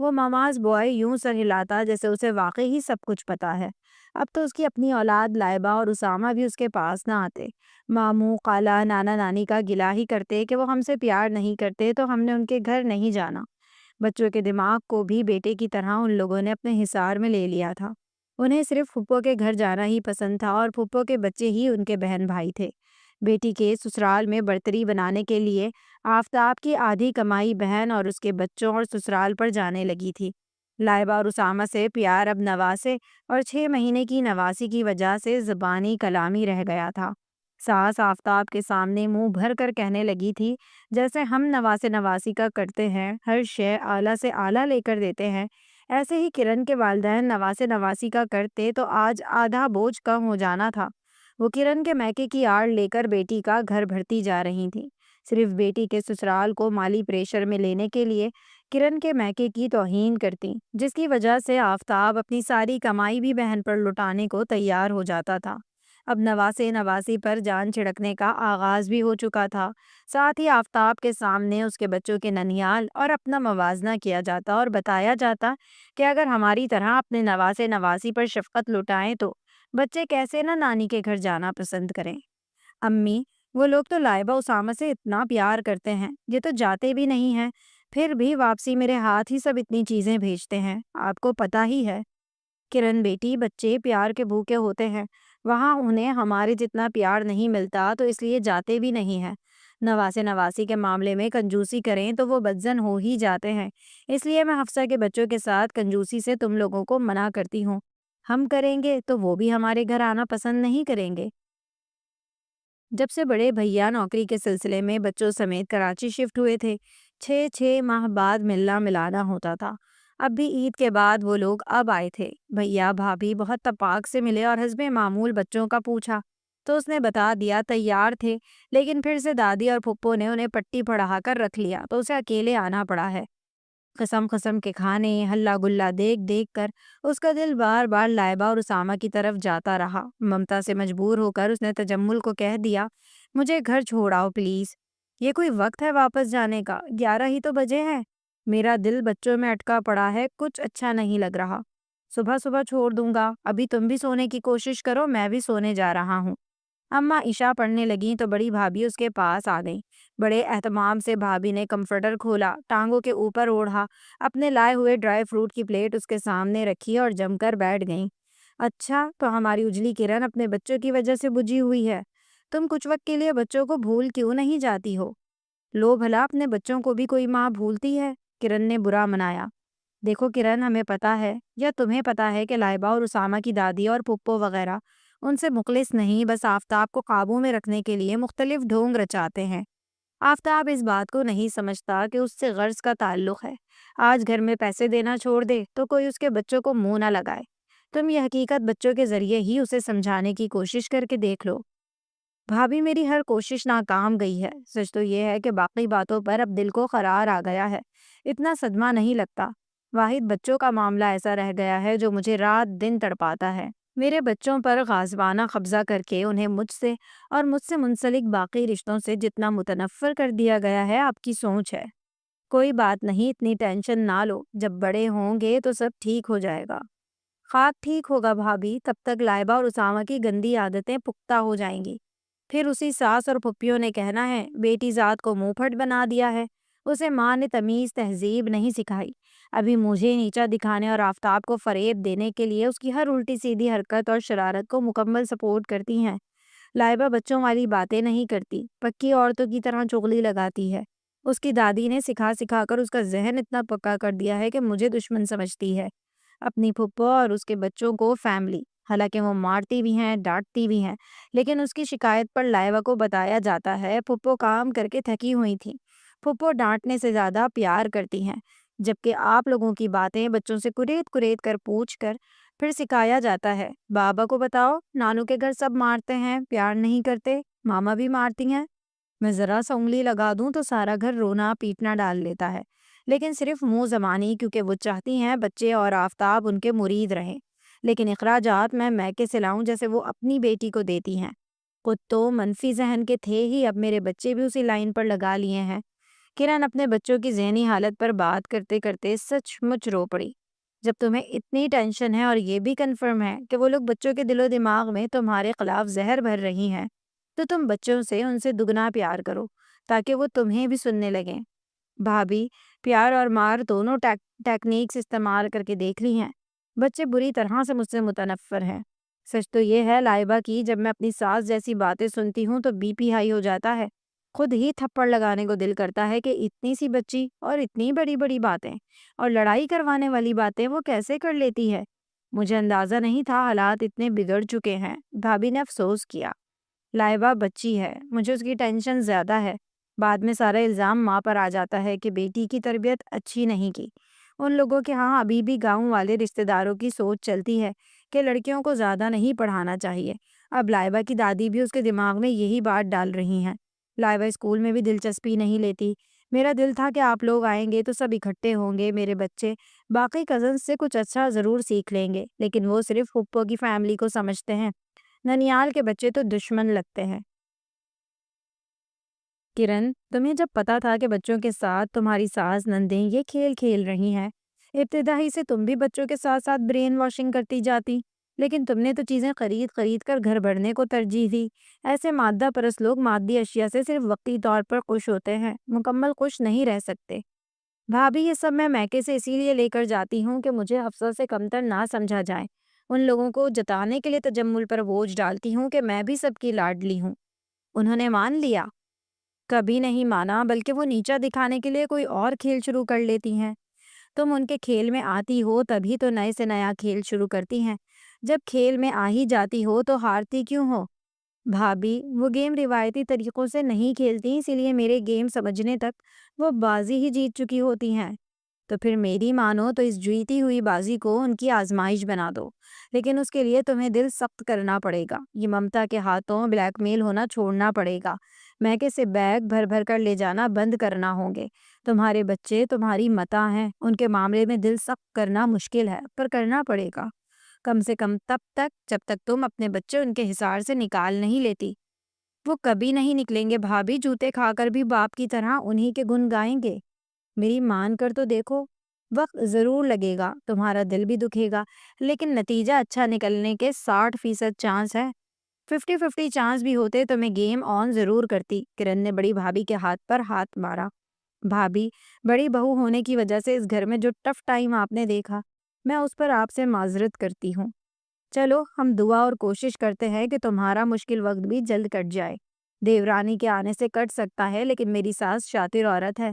وہ mama's boy یوں سر ہلاتا جیسے اسے واقعی ہی سب کچھ پتا ہے۔ اب تو اس کی اپنی اولاد لائبہ اور اسامہ بھی اس کے پاس نہ آتے۔ ماموں، خالہ، نانا نانی کا گلہ ہی کرتے کہ وہ ہم سے پیار نہیں کرتے تو ہم نے ان کے گھر نہیں جانا۔ بچوں کے دماغ کو بھی بیٹے کی طرح ان لوگوں نے اپنے حصار میں لے لیا تھا۔ انہیں صرف پھپھو کے گھر جانا ہی پسند تھا اور پھپھو کے بچے ہی ان کے بہن بھائی تھے۔ بیٹی کے سسرال میں برتری بنانے کے لیے آفتاب کی آدھی کمائی بہن اور اس کے بچوں اور سسرال پر جانے لگی تھی۔ لائبہ اور اسامہ سے پیار اب نواسے اور 6 مہینے کی نواسی کی وجہ سے زبانی کلامی رہ گیا تھا۔ ساس آفتاب کے سامنے منہ بھر کر کہنے لگی تھی، جیسے ہم نواسے نواسی کا کرتے ہیں، ہر شے اعلیٰ سے اعلیٰ لے کر دیتے ہیں، ایسے ہی کرن کے والدین نواسے نواسی کا کرتے تو آج آدھا بوجھ کم ہو جانا تھا۔ وہ کرن کے میکے کی آڑ لے کر بیٹی کا گھر بھرتی جا رہی تھیں، صرف بیٹی کے سسرال کو مالی پریشر میں لینے کے لیے کرن کے میکے کی توہین کرتی، جس کی وجہ سے آفتاب اپنی ساری کمائی بھی بہن پر لٹانے کو تیار ہو جاتا تھا۔ اب نواسے نواسی پر جان چھڑکنے کا آغاز بھی ہو چکا تھا، ساتھ ہی آفتاب کے سامنے اس کے بچوں کے ننیال اور اپنا موازنہ کیا جاتا اور بتایا جاتا کہ اگر ہماری طرح اپنے نواسے نواسی پر شفقت لٹائیں تو بچے کیسے نہ نانی کے گھر جانا پسند کریں۔ امی، وہ لوگ تو لائبہ اسامہ سے اتنا پیار کرتے ہیں، یہ تو جاتے بھی نہیں ہیں، پھر بھی واپسی میرے ہاتھ ہی سب اتنی چیزیں بھیجتے ہیں، آپ کو پتہ ہی ہے۔ کرن بیٹی، بچے پیار کے بھوکے ہوتے ہیں، وہاں انہیں ہمارے جتنا پیار نہیں ملتا تو اس لیے جاتے بھی نہیں ہیں۔ نواسے نواسی کے معاملے میں کنجوسی کریں تو وہ بدزن ہو ہی جاتے ہیں، اس لیے میں حفصہ کے بچوں کے ساتھ کنجوسی سے تم لوگوں کو منع کرتی ہوں۔ ہم کریں گے تو وہ بھی ہمارے گھر آنا پسند نہیں کریں گے۔ جب سے بڑے بھیا نوکری کے سلسلے میں بچوں سمیت کراچی شفٹ ہوئے تھے، 6 ماہ بعد ملنا ملانا ہوتا تھا۔ اب بھی عید کے بعد وہ لوگ اب آئے تھے۔ بھیا بھابھی بہت تپاک سے ملے اور حسب معمول بچوں کا پوچھا تو اس نے بتا دیا تیار تھے، لیکن پھر سے دادی اور پھپھو نے انہیں پٹی پڑھا کر رکھ لیا تو اسے اکیلے آنا پڑا ہے۔ قسم قسم کے کھانے، ہلا گلا دیکھ دیکھ کر اس کا دل بار بار لائبہ اور اسامہ کی طرف جاتا رہا۔ ممتا سے مجبور ہو کر اس نے تجمل کو کہہ دیا، مجھے گھر چھوڑاؤ پلیز۔ یہ کوئی وقت ہے واپس جانے کا؟ 11 ہی تو بجے ہیں۔ میرا دل بچوں میں اٹکا پڑا ہے، کچھ اچھا نہیں لگ رہا۔ صبح صبح چھوڑ دوں گا، ابھی تم بھی سونے کی کوشش کرو، میں بھی سونے جا رہا ہوں۔ اماں عشاء پڑھنے لگیں تو بڑی بھابھی اس کے پاس آ گئیں۔ بڑے اہتمام سے بھابھی نے کمفرٹر کھولا، ٹانگوں کے اوپر اوڑھا، اپنے لائے ہوئے ڈرائی فروٹ کی پلیٹ اس کے سامنے رکھی اور جم کر بیٹھ گئیں۔ اچھا، تو ہماری اجلی کرن اپنے بچوں کی وجہ سے بجھی ہوئی ہے؟ تم کچھ وقت کے لیے بچوں کو بھول کیوں نہیں جاتی ہو؟ لو بھلا، اپنے بچوں کو بھی کوئی ماں بھولتی ہے؟ کرن نے برا منایا۔ دیکھو کرن، ہمیں پتا ہے یا تمہیں پتا ہے کہ لائبہ اور اسامہ کی دادی اور پھپھو وغیرہ ان سے مخلص نہیں، بس آفتاب کو قابو میں رکھنے کے لیے مختلف ڈھونگ رچاتے ہیں۔ آفتاب اس بات کو نہیں سمجھتا کہ اس سے غرض کا تعلق ہے۔ آج گھر میں پیسے دینا چھوڑ دے تو کوئی اس کے بچوں کو منہ نہ لگائے۔ تم یہ حقیقت بچوں کے ذریعے ہی اسے سمجھانے کی کوشش کر کے دیکھ لو۔ بھابھی، میری ہر کوشش ناکام گئی ہے۔ سچ تو یہ ہے کہ باقی باتوں پر اب دل کو قرار آ گیا ہے، اتنا صدمہ نہیں لگتا۔ واحد بچوں کا معاملہ ایسا رہ گیا ہے جو مجھے رات دن تڑپاتا ہے۔ میرے بچوں پر غاصبانہ قبضہ کر کے انہیں مجھ سے اور مجھ سے منسلک باقی رشتوں سے جتنا متنفر کر دیا گیا ہے، آپ کی سوچ ہے۔ کوئی بات نہیں، اتنی ٹینشن نہ لو، جب بڑے ہوں گے تو سب ٹھیک ہو جائے گا۔ خاک ٹھیک ہوگا بھابھی، تب تک لائبہ اور اسامہ کی گندی عادتیں پختہ ہو جائیں گی۔ پھر اسی ساس اور پھپھیوں نے کہنا ہے بیٹی ذات کو منہ پھٹ بنا دیا ہے، اسے ماں نے تمیز تہذیب نہیں سکھائی۔ ابھی مجھے نیچا دکھانے اور آفتاب کو فریب دینے کے لیے اس کی ہر الٹی سیدھی حرکت اور شرارت کو مکمل سپورٹ کرتی ہیں۔ لائبہ بچوں والی باتیں نہیں کرتی، پکی عورتوں کی طرح چغلی لگاتی ہے۔ اس کی دادی نے سکھا سکھا کر اس کا ذہن اتنا پکا کر دیا ہے کہ مجھے دشمن سمجھتی ہے۔ اپنی پھپھو اور اس کے بچوں کو فیملی، حالانکہ وہ مارتی بھی ہیں، ڈانٹتی بھی ہیں، لیکن اس کی شکایت پر لائبہ کو بتایا جاتا ہے پھپھو کام کر کے تھکی ہوئی تھیں۔ پھپھو ڈانٹنے سے زیادہ پیار کرتی ہیں، جبکہ آپ لوگوں کی باتیں بچوں سے کریت کریت کر پوچھ کر پھر سکھایا جاتا ہے۔ بابا کو بتاؤ، نانو کے گھر سب مارتے ہیں، پیار نہیں کرتے، ماما بھی مارتی ہیں۔ میں ذرا سا انگلی لگا دوں تو سارا گھر رونا پیٹنا ڈال لیتا ہے، لیکن صرف منہ زبانی، کیونکہ وہ چاہتی ہیں بچے اور آفتاب ان کے مرید رہیں، لیکن اخراجات میں میکے سے لاؤں جیسے وہ اپنی بیٹی کو دیتی ہیں۔ خود تو منفی ذہن کے تھے ہی، اب میرے بچے بھی اسی لائن پر لگا لیے ہیں۔ کرن اپنے بچوں کی ذہنی حالت پر بات کرتے کرتے سچ مچ رو پڑی۔ جب تمہیں اتنی ٹینشن ہے اور یہ بھی کنفرم ہے کہ وہ لوگ بچوں کے دل و دماغ میں تمہارے خلاف زہر بھر رہی ہیں، تو تم بچوں سے ان سے دگنا پیار کرو تاکہ وہ تمہیں بھی سننے لگیں۔ بھابھی، پیار اور مار دونوں ٹیکنیکس استعمال کر کے دیکھ لی ہیں۔ بچے بری طرح سے مجھ سے متنفر ہیں۔ سچ تو یہ ہے لائبہ کی، جب میں اپنی ساس جیسی باتیں سنتی ہوں تو بی پی ہائی ہو جاتا ہے۔ خود ہی تھپڑ لگانے کو دل کرتا ہے کہ اتنی سی بچی اور اتنی بڑی بڑی باتیں اور لڑائی کروانے والی باتیں وہ کیسے کر لیتی ہے۔ مجھے اندازہ نہیں تھا حالات اتنے بگڑ چکے ہیں۔ بھابھی نے افسوس کیا۔ لائبہ بچی ہے، مجھے اس کی ٹینشن زیادہ ہے۔ بعد میں سارا الزام ماں پر آ جاتا ہے کہ بیٹی کی تربیت اچھی نہیں کی۔ ان لوگوں کے ہاں ابھی بھی گاؤں والے رشتہ داروں کی سوچ چلتی ہے کہ لڑکیوں کو زیادہ نہیں پڑھانا چاہیے۔ اب لائبہ کی دادی بھی اس کے دماغ میں یہی بات ڈال رہی ہیں۔ لائبہ اسکول میں بھی دلچسپی نہیں لیتی۔ میرا دل تھا کہ آپ لوگ آئیں گے تو سب اکٹھے ہوں گے، میرے بچے باقی کزنس سے کچھ اچھا ضرور سیکھ لیں گے، لیکن وہ صرف پھپھو کی فیملی کو سمجھتے ہیں۔ ننیال کے بچے تو دشمن لگتے ہیں۔ کرن، تمہیں جب پتا تھا کہ بچوں کے ساتھ تمہاری ساس نندیں یہ کھیل کھیل رہی ہیں، ابتدا ہی سے تم بھی بچوں کے ساتھ ساتھ برین واشنگ کرتی جاتی، لیکن تم نے تو چیزیں خرید خرید کر گھر بھرنے کو ترجیح دی۔ ایسے مادہ پرست لوگ مادی اشیاء سے صرف وقتی طور پر خوش ہوتے ہیں، مکمل خوش نہیں رہ سکتے۔ بھابھی، یہ سب میں میکے سے اسی لیے لے کر جاتی ہوں کہ مجھے افسر سے کمتر نہ سمجھا جائے۔ ان لوگوں کو جتانے کے لیے تجمل پر بوجھ ڈالتی ہوں کہ میں بھی سب کی لاڈلی ہوں۔ انہوں نے مان لیا؟ کبھی نہیں مانا، بلکہ وہ نیچا دکھانے کے لیے کوئی اور کھیل شروع کر لیتی ہیں۔ تم ان کے کھیل میں آتی ہو تبھی تو نئے سے نیا کھیل شروع کرتی ہیں۔ جب کھیل میں آ ہی جاتی ہو تو ہارتی کیوں ہو؟ بھابھی، وہ گیم روایتی طریقوں سے نہیں کھیلتی، اسی لیے میرے گیم سمجھنے تک وہ بازی ہی جیت چکی ہوتی ہیں۔ تو پھر میری مانو تو اس جیتی ہوئی بازی کو ان کی آزمائش بنا دو، لیکن اس کے لیے تمہیں دل سخت کرنا پڑے گا۔ یہ ممتا کے ہاتھوں بلیک میل ہونا چھوڑنا پڑے گا۔ میکے سے بیگ بھر بھر کر لے جانا بند کرنا ہوں گے۔ تمہارے بچے تمہاری متا ہیں، ان کے معاملے میں دل سخت کرنا مشکل ہے، پر کرنا پڑے گا۔ کم سے کم تب تک جب تک تم اپنے بچے ان کے حصار سے نکال نہیں لیتی۔ وہ کبھی نہیں نکلیں گے بھابھی، جوتے کھا کر بھی باپ کی طرح انہی کے گن گائیں گے۔ میری مان کر تو دیکھو، وقت ضرور لگے گا، تمہارا دل بھی دکھے گا، لیکن نتیجہ اچھا نکلنے کے 60% چانس ہے۔ 50-50 چانس بھی ہوتے تو میں گیم آن ضرور کرتی۔ کرن نے بڑی بھابھی کے ہاتھ پر ہاتھ مارا۔ بھابھی، بڑی بہو ہونے کی وجہ سے اس گھر میں جو ٹف ٹائم آپ نے دیکھا، میں اس پر آپ سے معذرت کرتی ہوں۔ چلو ہم دعا اور کوشش کرتے ہیں کہ تمہارا مشکل وقت بھی جلد کٹ جائے۔ دیورانی کے آنے سے کٹ سکتا ہے، لیکن میری ساس شاطر عورت ہے،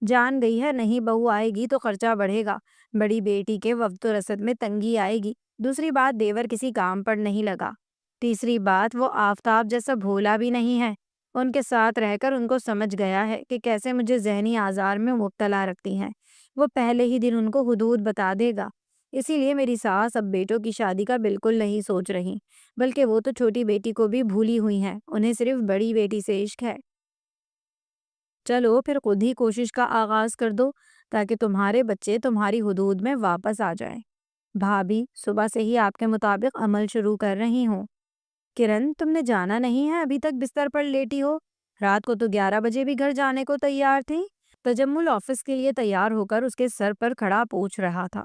جان گئی ہے نہیں بہو آئے گی تو خرچہ بڑھے گا، بڑی بیٹی کے وقت و رسد میں تنگی آئے گی۔ دوسری بات، دیور کسی کام پر نہیں لگا۔ تیسری بات، وہ آفتاب جیسا بھولا بھی نہیں ہے۔ ان کے ساتھ رہ کر ان کو سمجھ گیا ہے کہ کیسے مجھے ذہنی آزار میں مبتلا رکھتی ہیں۔ وہ پہلے ہی دن ان کو حدود بتا دے گا۔ اسی لیے میری ساس اب بیٹوں کی شادی کا بالکل نہیں سوچ رہی، بلکہ وہ تو چھوٹی بیٹی کو بھی بھولی ہوئی ہیں، انہیں صرف بڑی بیٹی سے عشق ہے۔ چلو پھر خود ہی کوشش کا آغاز کر دو تاکہ تمہارے بچے تمہاری حدود میں واپس آ جائیں۔ بھابھی، صبح سے ہی آپ کے مطابق عمل شروع کر رہی ہوں۔ کرن، تم نے جانا نہیں ہے؟ ابھی تک بستر پر لیٹی ہو؟ رات کو تو 11 بجے بھی گھر جانے کو تیار تھی۔ تجمل آفس کے لیے تیار ہو کر اس کے سر پر کھڑا پوچھ رہا تھا۔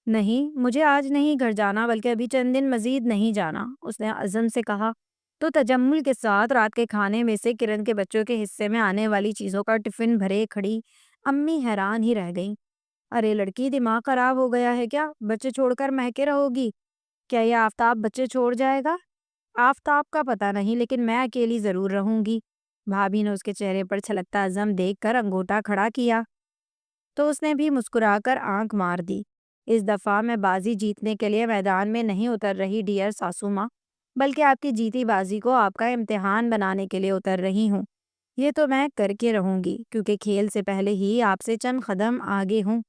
نہیں، مجھے آج نہیں گھر جانا، بلکہ ابھی چند دن مزید نہیں جانا، اس نے عزم سے کہا۔ تو تجمل کے ساتھ رات کے کھانے میں سے کرن کے بچوں کے حصے میں آنے والی چیزوں کا ٹفن بھرے کھڑی امی حیران ہی رہ گئیں۔ ارے لڑکی، دماغ خراب ہو گیا ہے کیا؟ بچے چھوڑ کر مہکے رہو گی؟ کیا یہ آفتاب بچے چھوڑ جائے گا؟ آفتاب کا پتہ نہیں، لیکن میں اکیلی ضرور رہوں گی۔ بھابھی نے اس کے چہرے پر چھلکتا عزم دیکھ کر انگوٹھا کھڑا کیا، تو اس نے بھی مسکرا کر آنکھ مار دی۔ اس دفعہ میں بازی جیتنے کے لیے میدان میں نہیں اتر رہی ڈیئر ساسو ماں، بلکہ آپ کی جیتی بازی کو آپ کا امتحان بنانے کے لیے اتر رہی ہوں۔ یہ تو میں کر کے رہوں گی، کیونکہ کھیل سے پہلے ہی آپ سے چند قدم آگے ہوں۔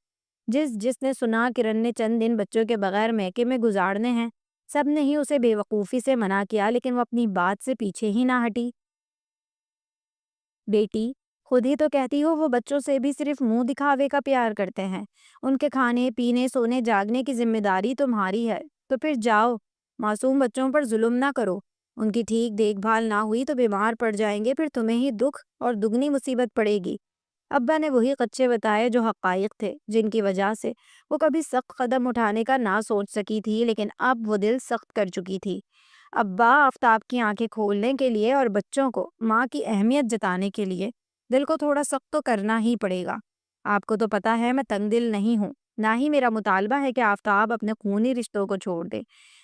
جس نے سنا کرن نے چند دن بچوں کے بغیر میکے میں گزارنے ہیں، سب نے ہی اسے بے وقوفی سے منع کیا، لیکن وہ اپنی بات سے پیچھے ہی نہ ہٹی۔ بیٹی، خود ہی تو کہتی ہو وہ بچوں سے بھی صرف منہ دکھاوے کا پیار کرتے ہیں۔ ان کے کھانے پینے سونے جاگنے کی ذمہ داری تمہاری ہے، تو پھر جاؤ، معصوم بچوں پر ظلم نہ کرو۔ ان کی ٹھیک دیکھ بھال نہ ہوئی تو بیمار پڑ جائیں گے، پھر تمہیں ہی دکھ اور دگنی مصیبت پڑے گی۔ ابا نے وہی قچے بتائے جو حقائق تھے، جن کی وجہ سے وہ کبھی سخت قدم اٹھانے کا نہ سوچ سکی تھی، لیکن اب وہ دل سخت کر چکی تھی۔ ابا، آفتاب کی آنکھیں کھولنے کے لیے اور بچوں کو ماں کی اہمیت جتانے کے لیے دل کو تھوڑا سخت تو کرنا ہی پڑے گا۔ آپ کو تو پتا ہے میں تنگ دل نہیں ہوں، نہ ہی میرا مطالبہ ہے کہ آفتاب اپنے خونی رشتوں کو چھوڑ دے۔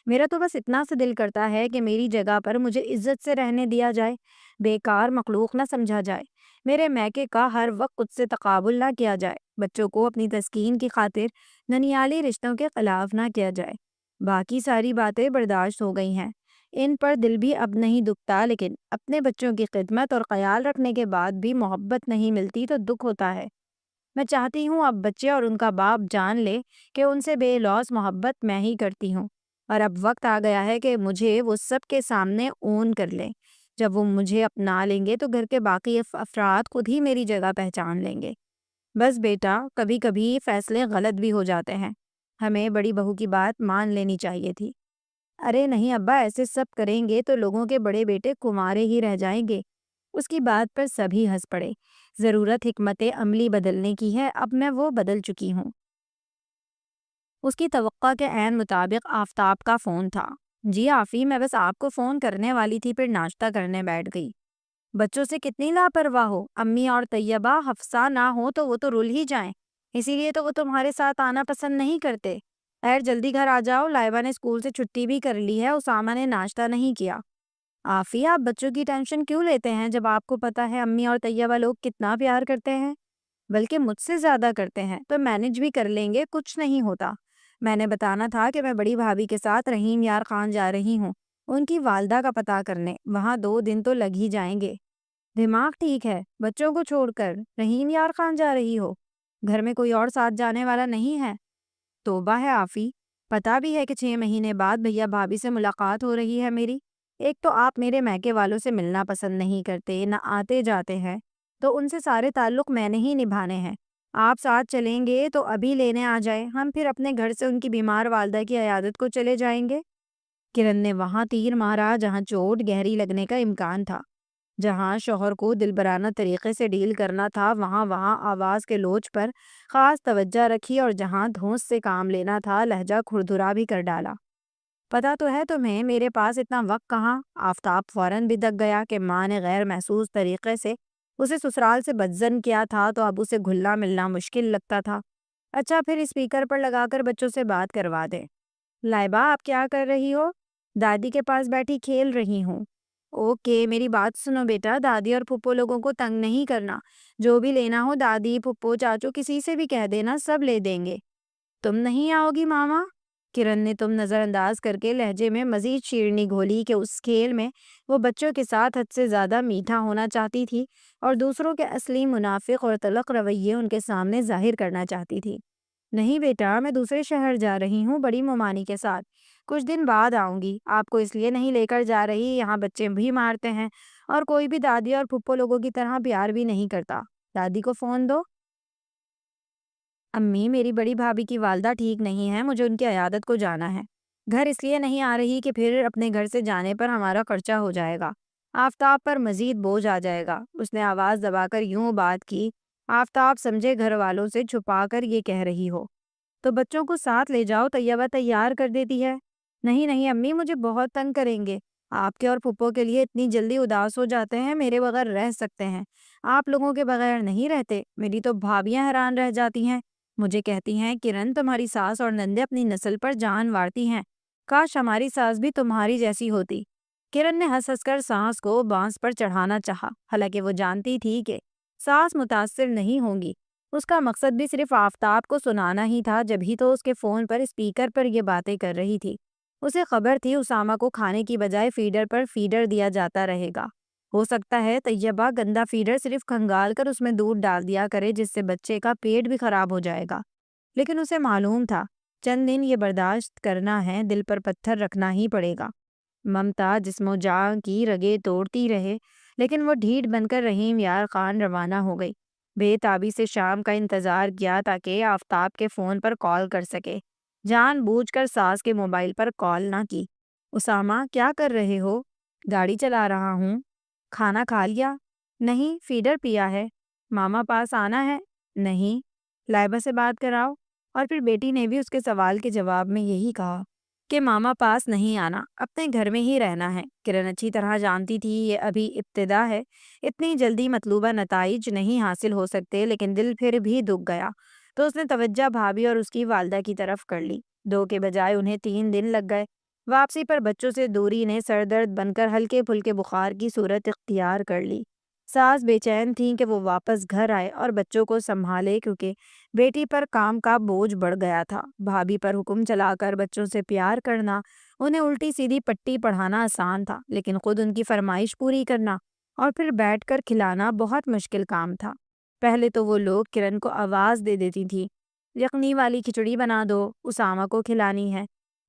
میرا تو بس اتنا سے دل کرتا ہے کہ میری جگہ پر مجھے عزت سے رہنے دیا جائے، بیکار مخلوق نہ سمجھا جائے، میرے میکے کا ہر وقت خود سے تقابل نہ کیا جائے، بچوں کو اپنی تسکین کی خاطر ننیالی رشتوں کے خلاف نہ کیا جائے۔ باقی ساری باتیں برداشت ہو گئی ہیں، ان پر دل بھی اب نہیں دکھتا، لیکن اپنے بچوں کی خدمت اور خیال رکھنے کے بعد بھی محبت نہیں ملتی تو دکھ ہوتا ہے۔ میں چاہتی ہوں اب بچے اور ان کا باپ جان لے کہ ان سے بے لوث محبت میں ہی کرتی ہوں، اور اب وقت آ گیا ہے کہ مجھے وہ سب کے سامنے اون کر لیں۔ جب وہ مجھے اپنا لیں گے تو گھر کے باقی افراد خود ہی میری جگہ پہچان لیں گے۔ بس بیٹا، کبھی کبھی فیصلے غلط بھی ہو جاتے ہیں، ہمیں بڑی بہو کی بات مان لینی چاہیے تھی۔ ارے نہیں ابا، ایسے سب کریں گے تو لوگوں کے بڑے بیٹے کمارے ہی رہ جائیں گے۔ اس کی بات پر سبھی ہنس پڑے۔ ضرورت حکمت عملی بدلنے کی ہے، اب میں وہ بدل چکی ہوں۔ اس کی توقع کے عین مطابق آفتاب کا فون تھا۔ جی آفی، میں بس آپ کو فون کرنے والی تھی، پھر ناشتہ کرنے بیٹھ گئی۔ بچوں سے کتنی لاپرواہ ہو، امی اور طیبہ حفصہ نہ ہو تو وہ تو رل ہی جائیں، اسی لیے تو وہ تمہارے ساتھ آنا پسند نہیں کرتے۔ خیر جلدی گھر آ جاؤ، لائبہ نے اسکول سے چھٹی بھی کر لی ہے، اسامہ نے ناشتہ نہیں کیا۔ آفی، آپ بچوں کی ٹینشن کیوں لیتے ہیں جب آپ کو پتہ ہے امی اور طیبہ لوگ کتنا پیار کرتے ہیں؟ بلکہ مجھ سے زیادہ کرتے ہیں، تو مینج بھی کر لیں گے، کچھ نہیں ہوتا۔ میں نے بتانا تھا کہ میں بڑی بھابھی کے ساتھ رحیم یار خان جا رہی ہوں، ان کی والدہ کا پتہ کرنے، وہاں 2 دن تو لگ ہی جائیں گے۔ دماغ ٹھیک ہے؟ بچوں کو چھوڑ کر رحیم یار خان جا رہی ہو؟ گھر میں کوئی اور ساتھ جانے والا نہیں ہے؟ توبہ ہے آفی، پتا بھی ہے کہ 6 مہینے بعد بھیا بھابھی سے ملاقات ہو رہی ہے میری۔ ایک تو آپ میرے میکے والوں سے ملنا پسند نہیں کرتے، نہ آتے جاتے ہیں، تو ان سے سارے تعلق میں نے ہی نبھانے ہیں۔ آپ ساتھ چلیں گے تو ابھی لینے آ جائیں، ہم پھر اپنے گھر سے ان کی بیمار والدہ کی عیادت کو چلے جائیں گے۔ کرن نے وہاں تیر مارا جہاں چوٹ گہری لگنے کا امکان تھا۔ جہاں شوہر کو دلبرانہ طریقے سے ڈیل کرنا تھا، وہاں آواز کے لوچ پر خاص توجہ رکھی، اور جہاں دھونس سے کام لینا تھا لہجہ کھردرا بھی کر ڈالا۔ پتا تو ہے تمہیں میرے پاس اتنا وقت کہاں۔ آفتاب فوراً بدک گیا کہ ماں نے غیر محسوس طریقے سے اسے سسرال سے بدظن کیا تھا، تو اب اسے گھلنا ملنا مشکل لگتا تھا۔ اچھا پھر اسپیکر پر لگا کر بچوں سے بات کروا دے۔ لائبہ، آپ کیا کر رہی ہو؟ دادی کے پاس بیٹھی کھیل رہی ہوں۔ اوکے، میری بات سنو بیٹا، دادی اور پھپھو لوگوں کو تنگ نہیں کرنا، جو بھی لینا ہو دادی پھپھو چاچو کسی سے بھی کہہ دینا، سب لے دیں گے۔ تم نہیں آؤ گی ماما؟ کرن نے تم نظر انداز کر کے لہجے میں مزید شیرنی گھولی کہ اس کھیل میں وہ بچوں کے ساتھ حد سے زیادہ میٹھا ہونا چاہتی تھی، اور دوسروں کے اصلی منافق اور تلخ رویے ان کے سامنے ظاہر کرنا چاہتی تھی۔ نہیں بیٹا، میں دوسرے شہر جا رہی ہوں بڑی ممانی کے ساتھ، کچھ دن بعد آؤں گی۔ آپ کو اس لیے نہیں لے کر جا رہی، یہاں بچے بھی مارتے ہیں، اور کوئی بھی دادی اور پھپھو لوگوں کی طرح پیار بھی نہیں کرتا۔ دادی کو فون دو۔ امی، میری بڑی بھابھی کی والدہ ٹھیک نہیں ہے، مجھے ان کی عیادت کو جانا ہے۔ گھر اس لیے نہیں آ رہی کہ پھر اپنے گھر سے جانے پر ہمارا خرچہ ہو جائے گا، آفتاب پر مزید بوجھ آ جائے گا۔ اس نے آواز دبا کر یوں بات کی، آفتاب سمجھے گھر والوں سے چھپا کر یہ کہہ رہی ہو۔ تو بچوں کو ساتھ لے جاؤ، طیبہ تیار کر دیتی ہے۔ نہیں نہیں امی، مجھے بہت تنگ کریں گے، آپ کے اور پھپھو کے لیے اتنی جلدی اداس ہو جاتے ہیں، میرے بغیر رہ سکتے ہیں، آپ لوگوں کے بغیر نہیں رہتے۔ میری تو بھابیاں حیران رہ جاتی ہیں، مجھے کہتی ہیں کرن تمہاری ساس اور نندے اپنی نسل پر جان وارتی ہیں، کاش ہماری ساس بھی تمہاری جیسی ہوتی۔ کرن نے ہنس ہنس کر ساس کو بانس پر چڑھانا چاہا، حالانکہ وہ جانتی تھی کہ ساس متاثر نہیں ہوں گی۔ اس کا مقصد بھی صرف آفتاب کو سنانا ہی تھا، جب ہی تو اس کے فون پر اسپیکر پر یہ باتیں کر رہی تھی۔ اسے خبر تھی اسامہ کو کھانے کی بجائے فیڈر پر فیڈر دیا جاتا رہے گا۔ ہو سکتا ہے طیبہ گندا فیڈر صرف کھنگال کر اس میں دودھ ڈال دیا کرے، جس سے بچے کا پیٹ بھی خراب ہو جائے گا، لیکن اسے معلوم تھا چند دن یہ برداشت کرنا ہے، دل پر پتھر رکھنا ہی پڑے گا۔ ممتا جسم و جاں کی رگیں توڑتی رہے، لیکن وہ ڈھیٹ بن کر رحیم یار خان روانہ ہو گئی۔ بے تابی سے شام کا انتظار کیا تاکہ آفتاب کے فون پر کال کر سکے۔ جان بوجھ کر ساس کے موبائل پر کال نہ کی۔ اسامہ، کیا کر رہے ہو؟ گاڑی چلا رہا ہوں۔ کھانا کھا لیا؟ نہیں، فیڈر پیا ہے۔ ماما پاس آنا ہے؟ نہیں، لائبہ سے بات کراؤ۔ اور پھر بیٹی نے بھی اس کے سوال کے جواب میں یہی کہا کہ ماما پاس نہیں آنا، اپنے گھر میں ہی رہنا ہے۔ کرن اچھی طرح جانتی تھی یہ ابھی ابتدا ہے، اتنی جلدی مطلوبہ نتائج نہیں حاصل ہو سکتے، لیکن دل پھر بھی دکھ گیا تو اس نے توجہ بھابھی اور اس کی والدہ کی طرف کر لی۔ 2 کے بجائے انہیں 3 دن لگ گئے۔ واپسی پر بچوں سے دوری نے سر درد بن کر ہلکے پھلکے بخار کی صورت اختیار کر لی۔ ساس بے چین تھیں کہ وہ واپس گھر آئے اور بچوں کو سنبھالے، کیونکہ بیٹی پر کام کا بوجھ بڑھ گیا تھا۔ بھابھی پر حکم چلا کر بچوں سے پیار کرنا، انہیں الٹی سیدھی پٹی پڑھانا آسان تھا، لیکن خود ان کی فرمائش پوری کرنا اور پھر بیٹھ کر کھلانا بہت مشکل کام تھا۔ پہلے تو وہ لوگ کرن کو آواز دے دیتی تھی، یخنی والی کھچڑی بنا دو، اسامہ کو کھلانی ہے۔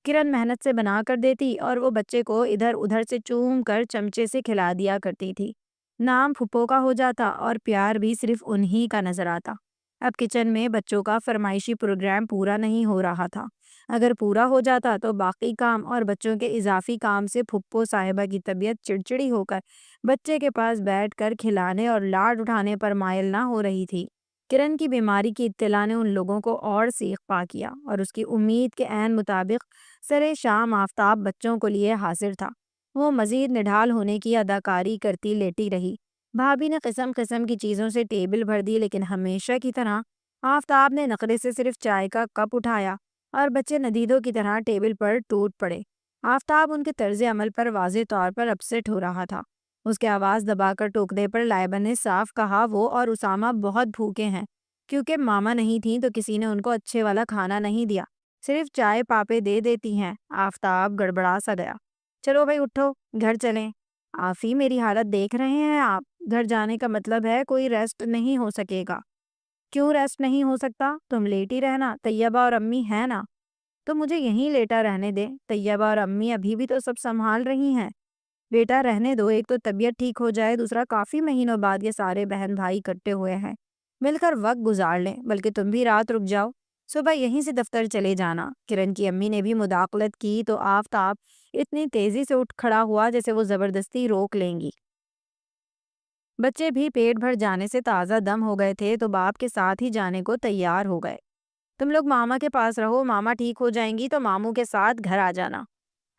کرن محنت سے بنا کر دیتی اور وہ بچے کو ادھر ادھر سے چوم کر چمچے سے کھلا دیا کرتی تھی۔ نام پھپھو کا ہو جاتا اور پیار بھی صرف انہی کا نظر آتا۔ اب کچن میں بچوں کا فرمائشی پروگرام پورا نہیں ہو رہا تھا۔ اگر پورا ہو جاتا تو باقی کام اور بچوں کے اضافی کام سے پھپھو صاحبہ کی طبیعت چڑچڑی ہو کر بچے کے پاس بیٹھ کر کھلانے اور لاڈ اٹھانے پر مائل نہ ہو رہی تھی۔ کرن کی بیماری کی اطلاع نے ان لوگوں کو اور سیخ پا کیا اور اس کی امید کے عین مطابق سرے شام آفتاب بچوں کو لیے حاضر تھا۔ وہ مزید نڈھال ہونے کی اداکاری کرتی لیٹی رہی۔ بھابھی نے قسم قسم کی چیزوں سے ٹیبل بھر دی، لیکن ہمیشہ کی طرح آفتاب نے نخرے سے صرف چائے کا کپ اٹھایا اور بچے ندیدوں کی طرح ٹیبل پر ٹوٹ پڑے۔ آفتاب ان کے طرز عمل پر واضح طور پر اپسٹ ہو رہا تھا۔ اس کے آواز دبا کر ٹوکنے پر لائبہ نے صاف کہا وہ اور اسامہ بہت بھوکے ہیں۔ کیونکہ ماما نہیں تھیں تو کسی نے ان کو اچھے والا کھانا نہیں دیا، صرف چائے پاپے دے دیتی ہیں۔ آفتاب گڑبڑا سا گیا۔ چلو بھائی اٹھو، گھر چلیں۔ آفی میری حالت دیکھ رہے ہیں آپ، گھر جانے کا مطلب ہے کوئی ریسٹ نہیں ہو سکے گا۔ کیوں ریسٹ نہیں ہو سکتا؟ تم لیٹی رہنا، طیبہ اور امی ہیں نا، تو مجھے یہیں لیٹا رہنے دے۔ طیبہ اور امی ابھی بھی تو سب سنبھال رہی ہیں۔ بیٹا رہنے دو، ایک تو طبیعت ٹھیک ہو جائے، دوسرا کافی مہینوں بعد یہ سارے بہن بھائی اکٹھے ہوئے ہیں، مل کر وقت گزار لیں، بلکہ تم بھی رات رک جاؤ، صبح یہیں سے دفتر چلے جانا۔ کرن کی امی نے بھی مداخلت کی تو آفتاب اتنی تیزی سے اٹھ کھڑا ہوا جیسے وہ زبردستی روک لیں گی۔ بچے بھی پیٹ بھر جانے سے تازہ دم ہو گئے تھے تو باپ کے ساتھ ہی جانے کو تیار ہو گئے۔ تم لوگ ماما کے پاس رہو، ماما ٹھیک ہو جائیں گی تو ماموں کے ساتھ گھر آ جانا۔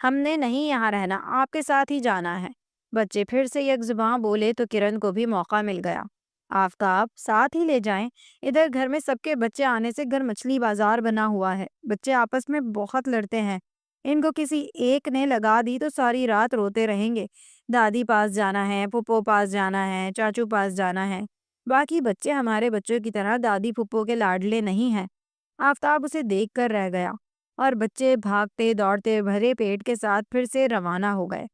ہم نے نہیں یہاں رہنا، آپ کے ساتھ ہی جانا ہے۔ بچے پھر سے یک زباں بولے تو کرن کو بھی موقع مل گیا۔ آفتاب ساتھ ہی لے جائیں، ادھر گھر میں سب کے بچے آنے سے گھر مچھلی بازار بنا ہوا ہے، بچے آپس میں بہت لڑتے ہیں، ان کو کسی ایک نے لگا دی تو ساری رات روتے رہیں گے۔ دادی پاس جانا ہے، پھپھو پاس جانا ہے، چاچو پاس جانا ہے، باقی بچے ہمارے بچوں کی طرح دادی پھپھو کے لاڈلے نہیں ہیں۔ آفتاب اسے دیکھ کر رہ گیا اور بچے بھاگتے دوڑتے بھرے پیٹ کے ساتھ پھر سے روانہ ہو گئے۔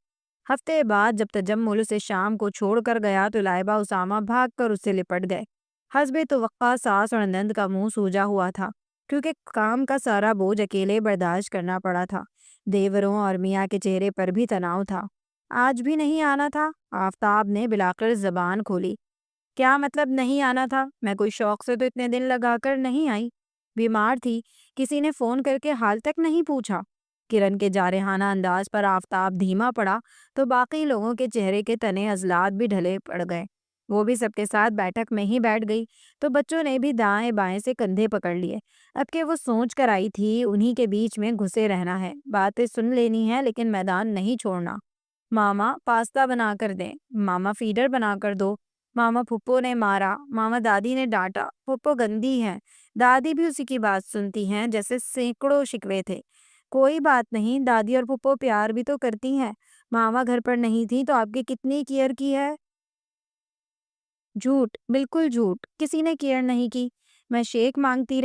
ہفتے بعد جب تجمل اسے شام کو چھوڑ کر گیا تو لائبہ اسامہ بھاگ کر اس سے لپٹ گئے۔ حسب توقع ساس اور نند کا منہ سوجا ہوا تھا، کیونکہ کام کا سارا بوجھ اکیلے برداشت کرنا پڑا تھا۔ دیوروں اور میاں کے چہرے پر بھی تناؤ تھا۔ آج بھی نہیں آنا تھا؟ آفتاب نے بلاخر زبان کھولی۔ کیا مطلب نہیں آنا تھا؟ میں کوئی شوق سے تو اتنے دن لگا کر نہیں آئی، بیمار تھی، کسی نے فون کر کے حال تک نہیں پوچھا۔ کرن کے جارحانہ انداز پر آفتاب دھیما پڑا تو باقی لوگوں کے چہرے کے تنے عضلات بھی ڈھلے پڑ گئے۔ وہ بھی سب کے ساتھ بیٹھک میں ہی بیٹھ گئی تو بچوں نے بھی دائیں بائیں سے کندھے پکڑ لیے۔ اب کہ وہ سوچ کر آئی تھی انہی کے بیچ میں گھسے رہنا ہے، باتیں سن لینی ہے لیکن میدان نہیں چھوڑنا۔ ماما پاستا بنا کر دیں، ماما فیڈر بنا کر دو، ماما پھپھو نے مارا، ماما دادی نے ڈانٹا، پھپھو گندی ہے، دادی بھی اسی کی بات سنتی ہیں، جیسے سینکڑوں شکوے تھے۔ کوئی بات نہیں، دادی اور پھپھو پیار بھی تو کرتی ہیں، ماما گھر پر نہیں تھی تو آپ کی کتنی کیئر کی ہے؟ جھوٹ، بالکل جھوٹ، کسی نے کیئر نہیں کی۔ میں شیک مانگتی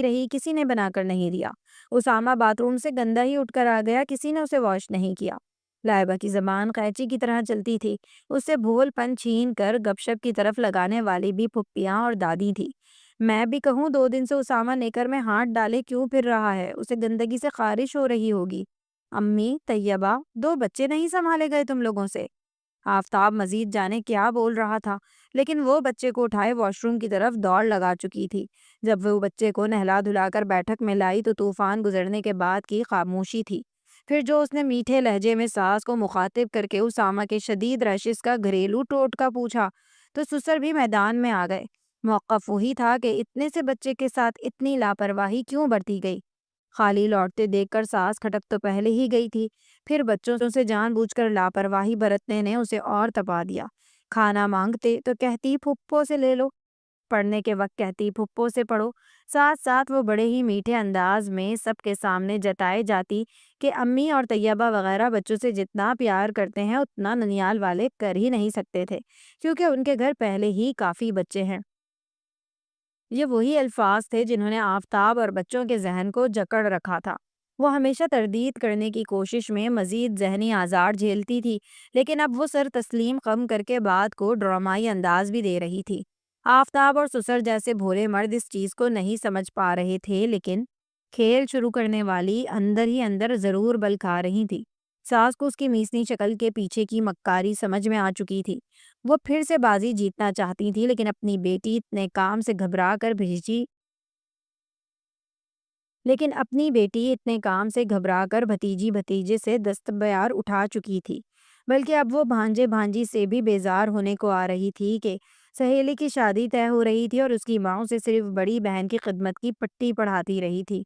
رہی، کسی نے بنا کر نہیں دیا۔ اسامہ باتھ روم سے گندا ہی اٹھ کر آ گیا، کسی نے اسے واش نہیں کیا۔ لائبہ کی زبان قینچی کی طرح چلتی تھی، اس سے بھول پن چھین کر گپ شپ کی طرف لگانے والی بھی پھپھیاں اور دادی تھی۔ میں بھی کہوں 2 دن سے اسامہ نیکر میں ہاتھ ڈالے کیوں پھر رہا ہے، اسے گندگی سے خارش ہو رہی ہوگی۔ امی، طیبہ، 2 بچے نہیں سنبھالے گئے تم لوگوں سے؟ آفتاب مزید جانے کیا بول رہا تھا، لیکن وہ بچے کو اٹھائے واش روم کی طرف دوڑ لگا چکی تھی۔ جب وہ بچے کو نہلا دھلا کر بیٹھک میں لائی تو طوفان گزرنے کے بعد کی خاموشی تھی۔ پھر جو اس نے میٹھے لہجے میں ساس کو مخاطب کر کے اسامہ کے شدید ریشز کا گھریلو ٹوٹکا پوچھا تو سسر بھی میدان میں آ گئے۔ موقف وہی تھا کہ اتنے سے بچے کے ساتھ اتنی لاپرواہی کیوں برتی گئی۔ خالی لوٹتے دیکھ کر ساس کھٹک تو پہلے ہی گئی تھی، پھر بچوں سے جان بوجھ کر لاپرواہی برتنے نے اسے اور تپا دیا۔ کھانا مانگتے تو کہتی پھپھو سے لے لو، پڑھنے کے وقت کہتی پھپھو سے پڑھو۔ ساتھ ساتھ وہ بڑے ہی میٹھے انداز میں سب کے سامنے جتائے جاتی کہ امی اور طیبہ وغیرہ بچوں سے جتنا پیار کرتے ہیں اتنا ننیال والے کر ہی نہیں سکتے تھے، کیونکہ ان کے گھر پہلے ہی کافی بچے ہیں۔ یہ وہی الفاظ تھے جنہوں نے آفتاب اور بچوں کے ذہن کو جکڑ رکھا تھا۔ وہ ہمیشہ تردید کرنے کی کوشش میں مزید ذہنی آزار جھیلتی تھی، لیکن اب وہ سر تسلیم خم کر کے بات کو ڈرامائی انداز بھی دے رہی تھی۔ آفتاب اور سسر جیسے بھولے مرد اس چیز کو نہیں سمجھ پا رہے تھے، لیکن کھیل شروع کرنے والی اندر ہی اندر ضرور بل کھا رہی تھی۔ ساس کو اس کی میسنی شکل کے پیچھے کی مکاری سمجھ میں آ چکی تھی۔ وہ پھر سے بازی جیتنا چاہتی تھی، لیکن اپنی بیٹی اتنے کام سے گھبرا کر بھتیجی بھتیجے سے دستبیار اٹھا چکی تھی۔ بلکہ اب وہ بھانجے بھانجی سے بھی بیزار ہونے کو آ رہی تھی کہ سہیلی کی شادی طے ہو رہی تھی اور اس کی ماں اسے صرف بڑی بہن کی خدمت کی پٹی پڑھاتی رہی تھی۔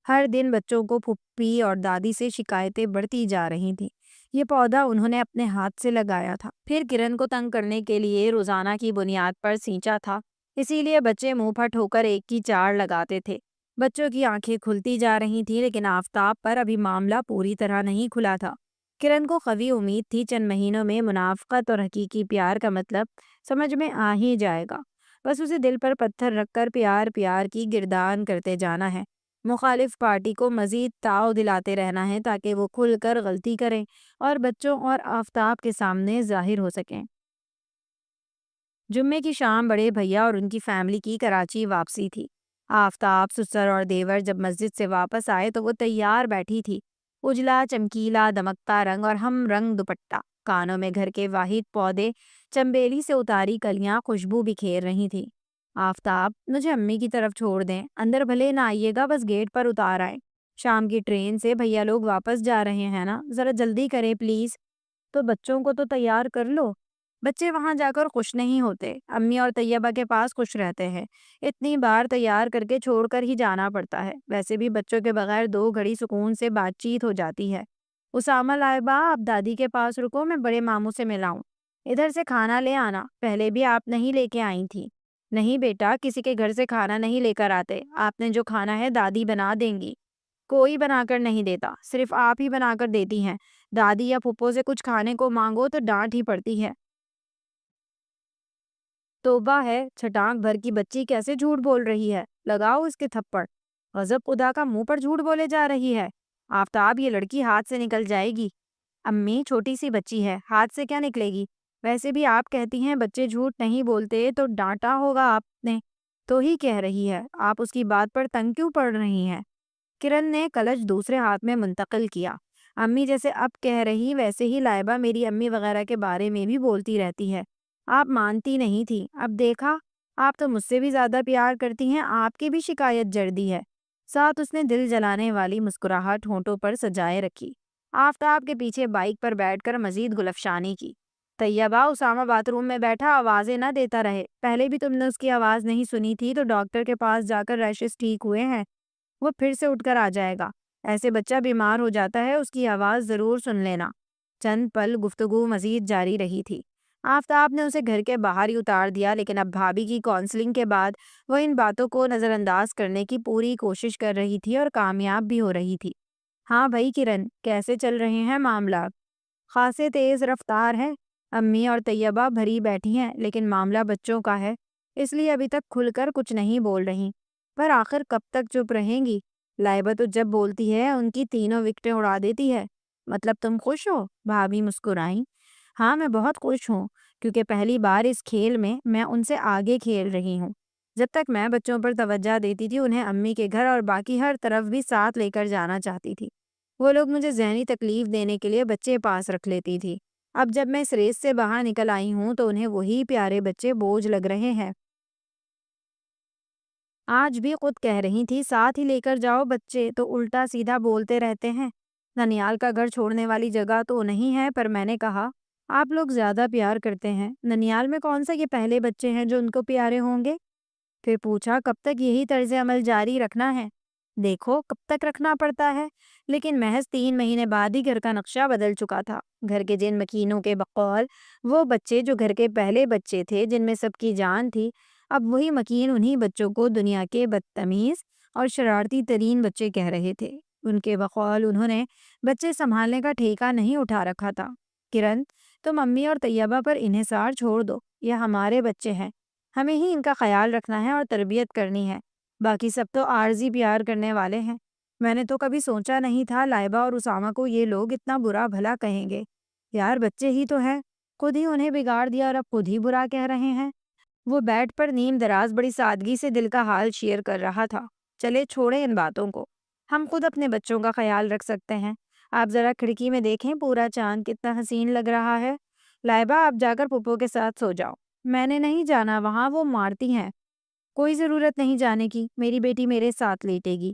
ہر دن بچوں کو پھپھی اور دادی سے شکایتیں بڑھتی جا رہی تھیں۔ یہ پودا انہوں نے اپنے ہاتھ سے لگایا تھا، پھر کرن کو تنگ کرنے کے لیے روزانہ کی بنیاد پر سینچا تھا، اسی لیے بچے منہ پھٹ ہو کر ایک کی چاڑ لگاتے تھے۔ بچوں کی آنکھیں کھلتی جا رہی تھیں، لیکن آفتاب پر ابھی معاملہ پوری طرح نہیں کھلا تھا۔ کرن کو قوی امید تھی چند مہینوں میں منافقت اور حقیقی پیار کا مطلب سمجھ میں آ ہی جائے گا۔ بس اسے دل پر پتھر رکھ کر پیار پیار کی گردان کرتے جانا ہے، مخالف پارٹی کو مزید تاؤ دلاتے رہنا ہے تاکہ وہ کھل کر غلطی کریں اور بچوں اور آفتاب کے سامنے ظاہر ہو سکیں۔ جمعے کی شام بڑے بھیا اور ان کی فیملی کی کراچی واپسی تھی۔ آفتاب، سسر اور دیور جب مسجد سے واپس آئے تو وہ تیار بیٹھی تھی، اجلا چمکیلا دمکتا رنگ اور ہم رنگ دوپٹہ، کانوں میں گھر کے واحد پودے چمبیلی سے اتاری کلیاں خوشبو بکھیر رہی تھی۔ آفتاب، مجھے امی کی طرف چھوڑ دیں، اندر بھلے نہ آئیے گا، بس گیٹ پر اتار آئیں، شام کی ٹرین سے بھیا لوگ واپس جا رہے ہیں نا، ذرا جلدی کریں پلیز۔ تو بچوں کو تو تیار کر لو۔ بچے وہاں جا کر خوش نہیں ہوتے، امی اور طیبہ کے پاس خوش رہتے ہیں، اتنی بار تیار کر کے چھوڑ کر ہی جانا پڑتا ہے، ویسے بھی بچوں کے بغیر 2 گھڑی سکون سے بات چیت ہو جاتی ہے۔ اسامہ، لائبہ، آپ دادی کے پاس رکو، میں بڑے ماموں سے ملاؤں، ادھر سے کھانا لے آنا، پہلے بھی آپ نہیں لے کے آئی تھی۔ نہیں بیٹا، کسی کے گھر سے کھانا نہیں لے کر آتے، آپ نے جو کھانا ہے دادی بنا دیں گی۔ کوئی بنا کر نہیں دیتا، صرف آپ ہی بنا کر دیتی ہیں، دادی یا پھپھو سے کچھ کھانے کو مانگو تو ڈانٹ ہی پڑتی ہے۔ توبہ ہے، چھٹانک بھر کی بچی کیسے جھوٹ بول رہی ہے، لگاؤ اس کے تھپڑ، غضب خدا کا، منہ پر جھوٹ بولے جا رہی ہے۔ آفتاب، یہ لڑکی ہاتھ سے نکل جائے گی۔ امی، چھوٹی سی بچی ہے، ہاتھ سے کیا نکلے گی، ویسے بھی آپ کہتی ہیں بچے جھوٹ نہیں بولتے، تو ڈانٹا ہوگا آپ نے تو ہی کہہ رہی ہے، آپ اس کی بات پر تنگ کیوں پڑ رہی ہیں؟ کرن نے کلچ دوسرے ہاتھ میں منتقل کیا۔ امی جیسے اب کہہ رہی ویسے ہی لائبہ میری امی وغیرہ کے بارے میں بھی بولتی رہتی ہے، آپ مانتی نہیں تھی، اب دیکھا، آپ تو مجھ سے بھی زیادہ پیار کرتی ہیں، آپ کی بھی شکایت جڑ دی ہے۔ ساتھ اس نے دل جلانے والی مسکراہٹ ہونٹوں پر سجائے رکھی۔ آفتاب کے پیچھے بائک پر بیٹھ کر مزید گلفشانی کی۔ طیبہ، اسامہ باتھ روم میں بیٹھا، آوازیں نہ دیتا رہے، پہلے بھی تم نے اس کی آواز نہیں سنی تھی تو ڈاکٹر کے پاس جا کر ریشز ٹھیک ہوئے ہیں، وہ پھر سے اٹھ کر آ جائے گا، ایسے بچہ بیمار ہو جاتا ہے، اس کی آواز ضرور سن لینا۔ چند پل گفتگو مزید جاری رہی تھی۔ آفتاب نے اسے گھر کے باہر ہی اتار دیا، لیکن اب بھابھی کی کونسلنگ کے بعد وہ ان باتوں کو نظر انداز کرنے کی پوری کوشش کر رہی تھی اور کامیاب بھی ہو رہی تھی۔ ہاں بھائی کرن، کیسے چل رہے ہیں معاملات؟ خاصے تیز رفتار ہے، امی اور طیبہ بھری بیٹھی ہیں، لیکن معاملہ بچوں کا ہے، اس لیے ابھی تک کھل کر کچھ نہیں بول رہی، پر آخر کب تک چپ رہیں گی؟ لائبہ تو جب بولتی ہے ان کی تینوں وکٹیں اڑا دیتی ہے۔ مطلب تم خوش ہو؟ بھابھی مسکرائیں۔ ہاں، میں بہت خوش ہوں، کیونکہ پہلی بار اس کھیل میں ان سے آگے کھیل رہی ہوں۔ جب تک میں بچوں پر توجہ دیتی تھی، انہیں امی کے گھر اور باقی ہر طرف بھی ساتھ لے کر جانا چاہتی تھی۔ وہ لوگ مجھے ذہنی تکلیف دینے کے لیے بچے پاس رکھ لیتی تھی۔ اب جب میں اس ریس سے باہر نکل آئی ہوں تو انہیں وہی پیارے بچے بوجھ لگ رہے ہیں۔ آج بھی خود کہہ رہی تھی ساتھ ہی لے کر جاؤ، بچے تو الٹا سیدھا بولتے رہتے ہیں۔ ننیال کا گھر چھوڑنے والی جگہ تو نہیں ہے، پر میں نے کہا آپ لوگ زیادہ پیار کرتے ہیں، ننیال میں کون سا یہ پہلے بچے ہیں جو ان کو پیارے ہوں گے؟ پھر پوچھا کب تک یہی طرز عمل جاری رکھنا ہے؟ دیکھو کب تک رکھنا پڑتا ہے، لیکن محض 3 مہینے بعد ہی گھر کا نقشہ بدل چکا تھا۔ گھر کے جن مکینوں کے بقول وہ بچے جو گھر کے پہلے بچے تھے، جن میں سب کی جان تھی، اب وہی مکین انہی بچوں کو دنیا کے بدتمیز اور شرارتی ترین بچے کہہ رہے تھے۔ ان کے بقول انہوں نے بچے سنبھالنے کا ٹھیکہ نہیں اٹھا رکھا تھا۔ کرن، تم امی اور طیبہ پر انحصار چھوڑ دو، یہ ہمارے بچے ہیں، ہمیں ہی ان کا خیال رکھنا ہے اور تربیت کرنی ہے، باقی سب تو عارضی پیار کرنے والے ہیں۔ میں نے تو کبھی سوچا نہیں تھا لائبہ اور اسامہ کو یہ لوگ اتنا برا بھلا کہیں گے۔ یار بچے ہی تو ہیں، خود ہی انہیں بگاڑ دیا اور اب خود ہی برا کہہ رہے ہیں۔ وہ بیٹھ پر نیم دراز بڑی سادگی سے دل کا حال شیئر کر رہا تھا۔ چلے چھوڑیں ان باتوں کو، ہم خود اپنے بچوں کا خیال رکھ سکتے ہیں۔ آپ ذرا کھڑکی میں دیکھیں، پورا چاند کتنا حسین لگ رہا ہے۔ لائبہ آپ جا کر پھپھو کے ساتھ سو جاؤ۔ میں نے نہیں جانا، وہاں وہ مارتی ہیں۔ کوئی ضرورت نہیں جانے کی، میری بیٹی میرے ساتھ لیٹے گی۔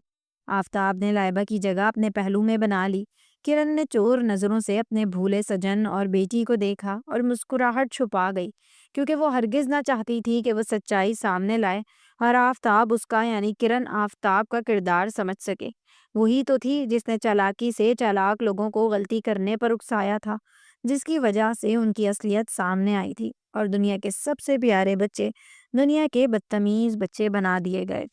آفتاب نے لائبہ کی جگہ اپنے پہلو میں بنا لی۔ کرن نے چور نظروں سے اپنے بھولے سجن اور بیٹی کو دیکھا اور مسکراہٹ چھپا گئی، کیونکہ وہ ہرگز نہ چاہتی تھی کہ وہ سچائی سامنے لائے اور آفتاب اس کا یعنی کرن آفتاب کا کردار سمجھ سکے۔ وہی تو تھی جس نے چالاکی سے چالاک لوگوں کو غلطی کرنے پر اکسایا تھا، جس کی وجہ سے ان کی اصلیت سامنے آئی تھی اور دنیا کے سب سے پیارے بچے دنیا کے بدتمیز بچے بنا دیے گئے۔